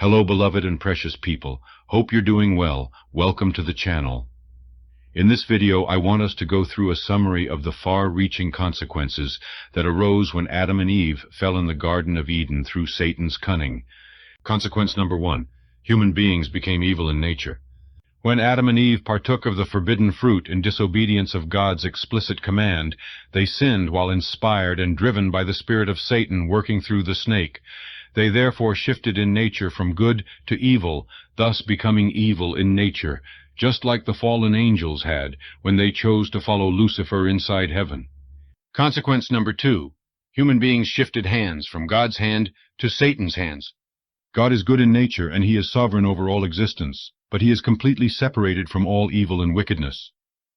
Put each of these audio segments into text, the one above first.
Hello, beloved and precious people. Hope you're doing well. Welcome to the channel. In this video, I want us to go through a summary of the far-reaching consequences that arose when Adam and Eve fell in the Garden of Eden through Satan's cunning. Consequence number 1. Human beings became evil in nature. When Adam and Eve partook of the forbidden fruit in disobedience of God's explicit command, they sinned while inspired and driven by the spirit of Satan working through the snake. They therefore shifted in nature from good to evil, thus becoming evil in nature, just like the fallen angels had when they chose to follow Lucifer inside heaven. Consequence number 2. Human beings shifted hands from God's hand to Satan's hands. God is good in nature and he is sovereign over all existence, but he is completely separated from all evil and wickedness.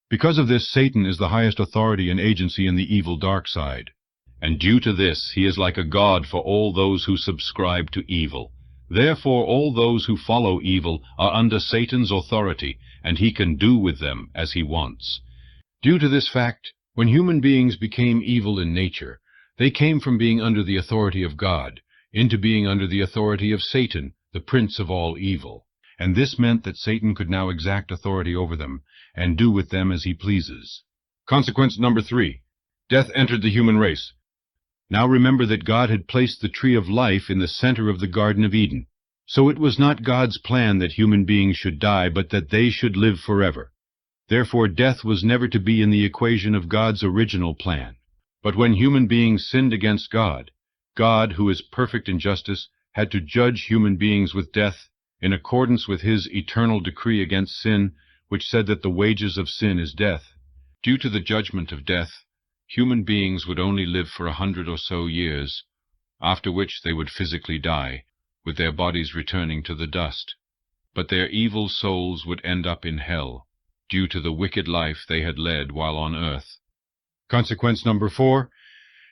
Because of this, Satan is the highest authority and agency in the evil dark side. And due to this, he is like a god for all those who subscribe to evil. Therefore, all those who follow evil are under Satan's authority, and he can do with them as he wants. Due to this fact, when human beings became evil in nature, they came from being under the authority of God into being under the authority of Satan, the prince of all evil. And this meant that Satan could now exact authority over them and do with them as he pleases. Consequence number 3. Death entered the human race. Now remember that God had placed the tree of life in the center of the Garden of Eden. So it was not God's plan that human beings should die, but that they should live forever. Therefore, death was never to be in the equation of God's original plan. But when human beings sinned against God, God, who is perfect in justice, had to judge human beings with death in accordance with his eternal decree against sin, which said that the wages of sin is death. Due to the judgment of death, human beings would only live for 100 or so years, after which they would physically die, with their bodies returning to the dust. But their evil souls would end up in hell, due to the wicked life they had led while on earth. Consequence number 4.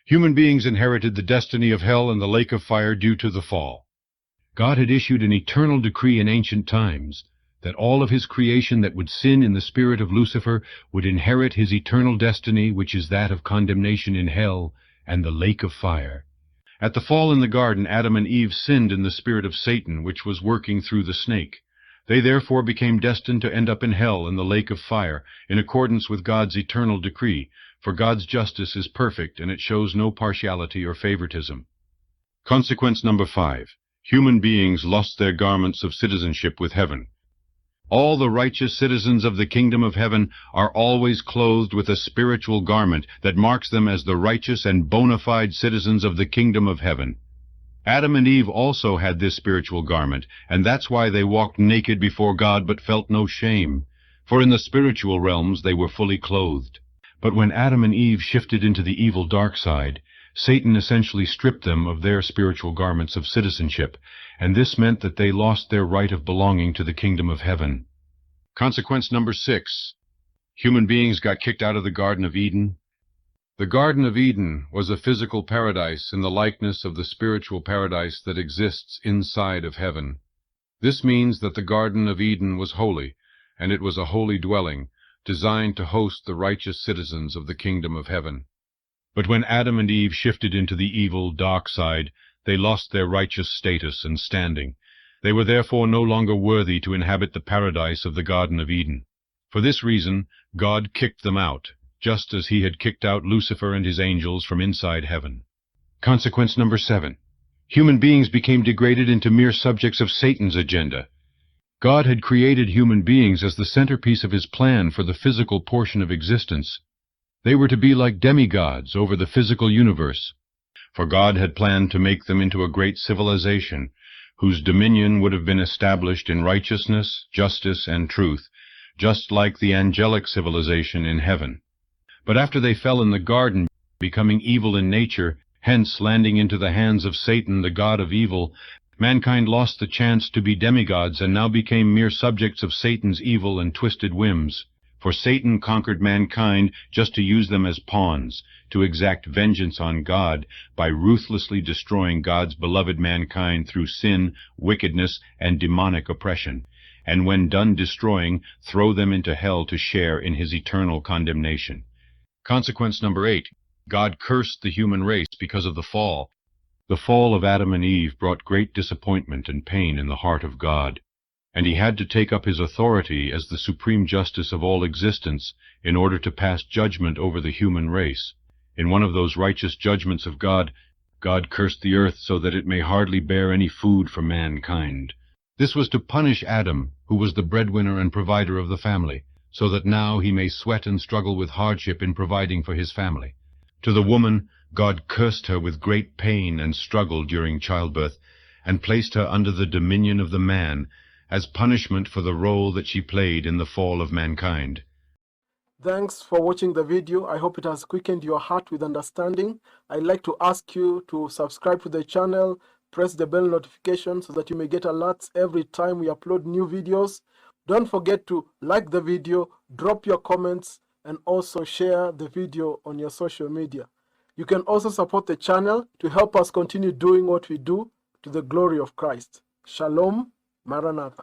Human beings inherited the destiny of hell and the lake of fire due to the fall. God had issued an eternal decree in ancient times that all of his creation that would sin in the spirit of Lucifer would inherit his eternal destiny, which is that of condemnation in hell and the lake of fire. At the fall in the garden, Adam and Eve sinned in the spirit of Satan, which was working through the snake. They therefore became destined to end up in hell and the lake of fire, in accordance with God's eternal decree, for God's justice is perfect and it shows no partiality or favoritism. Consequence number 5. Human beings lost their garments of citizenship with heaven. All the righteous citizens of the kingdom of heaven are always clothed with a spiritual garment that marks them as the righteous and bona fide citizens of the kingdom of heaven. Adam and Eve also had this spiritual garment, and that's why they walked naked before God but felt no shame, for in the spiritual realms they were fully clothed. But when Adam and Eve shifted into the evil dark side, Satan essentially stripped them of their spiritual garments of citizenship, and this meant that they lost their right of belonging to the kingdom of heaven. Consequence number 6. Human beings got kicked out of the Garden of Eden. The Garden of Eden was a physical paradise in the likeness of the spiritual paradise that exists inside of heaven. This means that the Garden of Eden was holy, and it was a holy dwelling, designed to host the righteous citizens of the kingdom of heaven. But when Adam and Eve shifted into the evil, dark side, they lost their righteous status and standing. They were therefore no longer worthy to inhabit the paradise of the Garden of Eden. For this reason, God kicked them out, just as he had kicked out Lucifer and his angels from inside heaven. Consequence number 7. Human beings became degraded into mere subjects of Satan's agenda. God had created human beings as the centerpiece of his plan for the physical portion of existence. They were to be like demigods over the physical universe, for God had planned to make them into a great civilization, whose dominion would have been established in righteousness, justice, and truth, just like the angelic civilization in heaven. But after they fell in the garden, becoming evil in nature, hence landing into the hands of Satan, the god of evil, mankind lost the chance to be demigods and now became mere subjects of Satan's evil and twisted whims. For Satan conquered mankind just to use them as pawns, to exact vengeance on God by ruthlessly destroying God's beloved mankind through sin, wickedness, and demonic oppression, and when done destroying, throw them into hell to share in his eternal condemnation. Consequence number 8. God cursed the human race because of the fall. The fall of Adam and Eve brought great disappointment and pain in the heart of God, and he had to take up his authority as the supreme justice of all existence in order to pass judgment over the human race. In one of those righteous judgments of God, God cursed the earth so that it may hardly bear any food for mankind. This was to punish Adam, who was the breadwinner and provider of the family, so that now he may sweat and struggle with hardship in providing for his family. To the woman, God cursed her with great pain and struggle during childbirth, and placed her under the dominion of the man, as punishment for the role that she played in the fall of mankind. Thanks for watching the video. I hope it has quickened your heart with understanding. I'd like to ask you to subscribe to the channel, press the bell notification so that you may get alerts every time we upload new videos. Don't forget to like the video, drop your comments, and also share the video on your social media. You can also support the channel to help us continue doing what we do to the glory of Christ. Shalom, Maranatha.